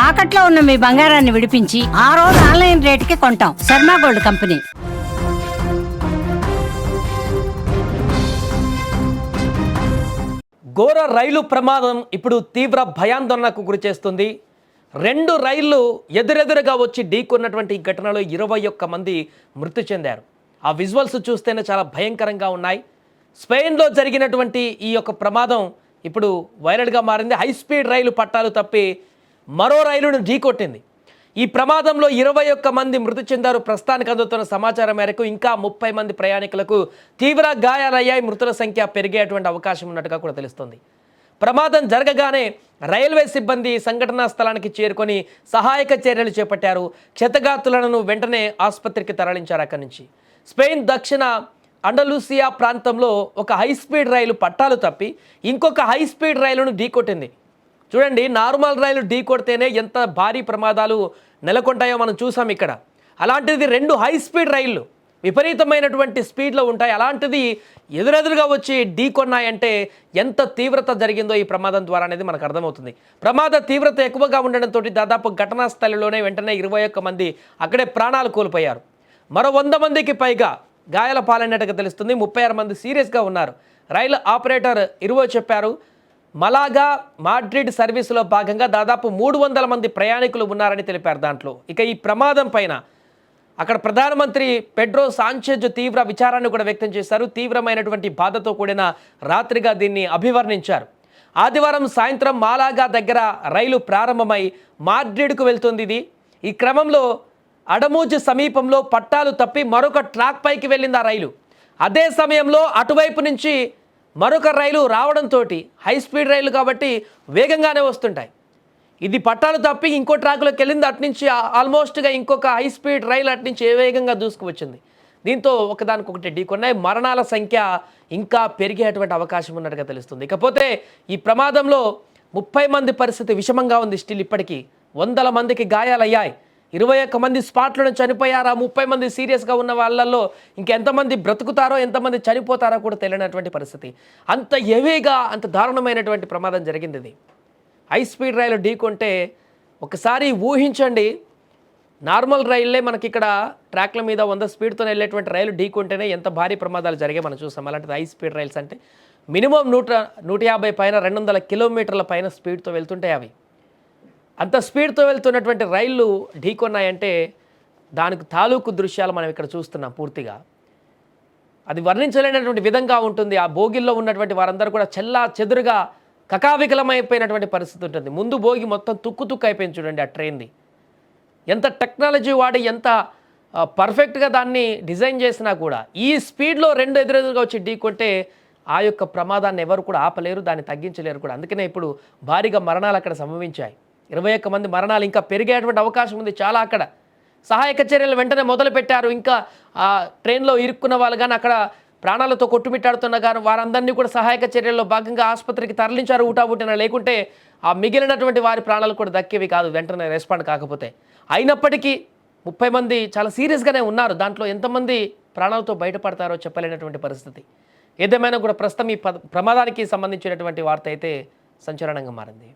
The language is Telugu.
తాకట్లో ఉన్న మీ బంగారాన్ని విడిపించి ఆ రోజు ఆన్లైన్ రేటుకి కొంటాం. Sharma gold company. ఘోర రైలు ప్రమాదం ఇప్పుడు తీవ్ర భయాందోళనకు గురి చేస్తుంది. 2 రైళ్లు ఎదురెదురుగా వచ్చి ఢీకొన్నటువంటి ఈ ఘటనలో 21 మంది మృతి చెందారు. ఆ విజువల్స్ చూస్తేనే చాలా భయంకరంగా ఉన్నాయి. స్పెయిన్లో జరిగినటువంటి ఈ యొక్క ప్రమాదం ఇప్పుడు వైరల్గా మారింది. హై స్పీడ్ రైలు పట్టాలు తప్పి మరో రైలును ఢీకొట్టింది. ఈ ప్రమాదంలో 21 మంది మృతి చెందారు. ప్రస్తుతానికి అందుతున్న సమాచారం మేరకు ఇంకా 30 మంది ప్రయాణికులకు తీవ్ర గాయాలయ్యాయి. మృతుల సంఖ్య పెరిగేటువంటి అవకాశం ఉన్నట్టుగా కూడా తెలుస్తుంది. ప్రమాదం జరగగానే రైల్వే సిబ్బంది సంఘటనా స్థలానికి చేరుకొని సహాయక చర్యలు చేపట్టారు. క్షతగాతులను వెంటనే ఆసుపత్రికి తరలించారు. అక్కడి నుంచి స్పెయిన్ దక్షిణ అండలూసియా ప్రాంతంలో ఒక హై స్పీడ్ రైలు పట్టాలు తప్పి ఇంకొక హై స్పీడ్ రైలును ఢీకొట్టింది. చూడండి, నార్మల్ రైలు ఢీకొడితేనే ఎంత భారీ ప్రమాదాలు నెలకొంటాయో మనం చూసాం ఇక్కడ. అలాంటిది 2 హై స్పీడ్ రైళ్లు విపరీతమైనటువంటి స్పీడ్లో ఉంటాయి. అలాంటిది ఎదురెదురుగా వచ్చి ఢీకొన్నాయంటే ఎంత తీవ్రత జరిగిందో ఈ ప్రమాదం ద్వారా అనేది మనకు అర్థమవుతుంది. ప్రమాద తీవ్రత ఎక్కువగా ఉండడంతో దాదాపు ఘటనా స్థలిలోనే వెంటనే 21 మంది అక్కడే ప్రాణాలు కోల్పోయారు. మరో 100 మందికి పైగా గాయాల పాలైనట్టుగా తెలుస్తుంది. 36 మంది సీరియస్గా ఉన్నారు. రైలు ఆపరేటర్ ఇరువో చెప్పారు. మలాగా మాడ్రిడ్ సర్వీసులో భాగంగా దాదాపు 300 మంది ప్రయాణికులు ఉన్నారని తెలిపారు. దాంట్లో ఇక ఈ ప్రమాదం పైన అక్కడ ప్రధానమంత్రి పెడ్రో సాంచెజ్ తీవ్ర విచారాన్ని కూడా వ్యక్తం చేశారు. తీవ్రమైనటువంటి బాధతో కూడిన రాత్రిగా దీన్ని అభివర్ణించారు. ఆదివారం సాయంత్రం మాలాగా దగ్గర రైలు ప్రారంభమై మాడ్రిడ్కు వెళ్తుంది. ఈ క్రమంలో అడమూజ్ సమీపంలో పట్టాలు తప్పి మరొక ట్రాక్ పైకి వెళ్ళింది ఆ రైలు. అదే సమయంలో అటువైపు నుంచి మరొక రైలు రావడంతో హై స్పీడ్ రైలు కాబట్టి వేగంగానే వస్తుంటాయి. ఇది పట్టాలు తప్పి ఇంకో ట్రాక్లోకి వెళ్ళింది. అట్నుంచి ఆల్మోస్ట్గా ఇంకొక హై స్పీడ్ రైలు అట్నుంచి ఏ వేగంగా దూసుకువచ్చింది. దీంతో ఒకదానికొకటి ఢీకొన్నాయి. మరణాల సంఖ్య ఇంకా పెరిగేటువంటి అవకాశం ఉన్నట్టుగా తెలుస్తుంది. ఇకపోతే ఈ ప్రమాదంలో 30 మంది పరిస్థితి విషమంగా ఉంది. స్టిల్ ఇప్పటికీ 100 మందికి గాయాలయ్యాయి. 21 మంది స్పాట్లను చనిపోయారు. 30 మంది సీరియస్గా ఉన్న వాళ్ళల్లో ఇంకెంతమంది బ్రతుకుతారో ఎంతమంది చనిపోతారో కూడా తెలియనటువంటి పరిస్థితి. అంత హెవీగా అంత దారుణమైనటువంటి ప్రమాదం జరిగింది. ఇది హై స్పీడ్ రైలు ఢీకొంటే ఒకసారి ఊహించండి. నార్మల్ రైళ్ళే మనకి ఇక్కడ ట్రాక్ల మీద 100 స్పీడ్తో వెళ్ళేటువంటి రైలు ఢీకొంటేనే ఎంత భారీ ప్రమాదాలు జరిగాయి మనం చూసాం. అలాంటిది హై స్పీడ్ రైల్స్ అంటే మినిమం 150 పైన 200 కిలోమీటర్ల పైన స్పీడ్తో వెళ్తుంటాయి. అవి అంత స్పీడ్తో వెళ్తున్నటువంటి రైళ్ళు ఢీకొన్నాయంటే దానికి తాలూకు దృశ్యాలు మనం ఇక్కడ చూస్తున్నాం. పూర్తిగా అది వర్ణించలేనటువంటి విధంగా ఉంటుంది. ఆ బోగిల్లో ఉన్నటువంటి వారందరూ కూడా చెల్లా చెదురుగా కకావికలమైపోయినటువంటి పరిస్థితి ఉంటుంది. ముందు బోగి మొత్తం తుక్కు అయిపోయింది. చూడండి ఆ ట్రైన్ది ఎంత టెక్నాలజీ వాడి ఎంత పర్ఫెక్ట్గా దాన్ని డిజైన్ చేసినా కూడా ఈ స్పీడ్లో 2 ఎదురెదురుగా వచ్చి ఢీకొంటే ఆ యొక్క ప్రమాదాన్ని ఎవరు కూడా ఆపలేరు, దాన్ని తగ్గించలేరు కూడా. అందుకనే ఇప్పుడు భారీగా మరణాలు అక్కడ సంభవించాయి. 21 మంది మరణాలు ఇంకా పెరిగేటువంటి అవకాశం ఉంది చాలా. అక్కడ సహాయక చర్యలు వెంటనే మొదలు పెట్టారు. ఇంకా ఆ ట్రైన్లో ఇరుక్కున్న వాళ్ళు కానీ అక్కడ ప్రాణాలతో కొట్టుమిట్టాడుతున్న కానీ వారందరినీ కూడా సహాయక చర్యల్లో భాగంగా ఆసుపత్రికి తరలించారు ఊటాబుట్టిన. లేకుంటే ఆ మిగిలినటువంటి వారి ప్రాణాలు కూడా దక్కేవి కాదు వెంటనే రెస్పాండ్ కాకపోతే. అయినప్పటికీ 30 మంది చాలా సీరియస్గానే ఉన్నారు. దాంట్లో ఎంతమంది ప్రాణాలతో బయటపడతారో చెప్పలేనటువంటి పరిస్థితి. ఏదేమైనా కూడా ప్రస్తుతం ఈ ప్రమాదానికి సంబంధించినటువంటి వార్త అయితే సంచలనంగా మారింది.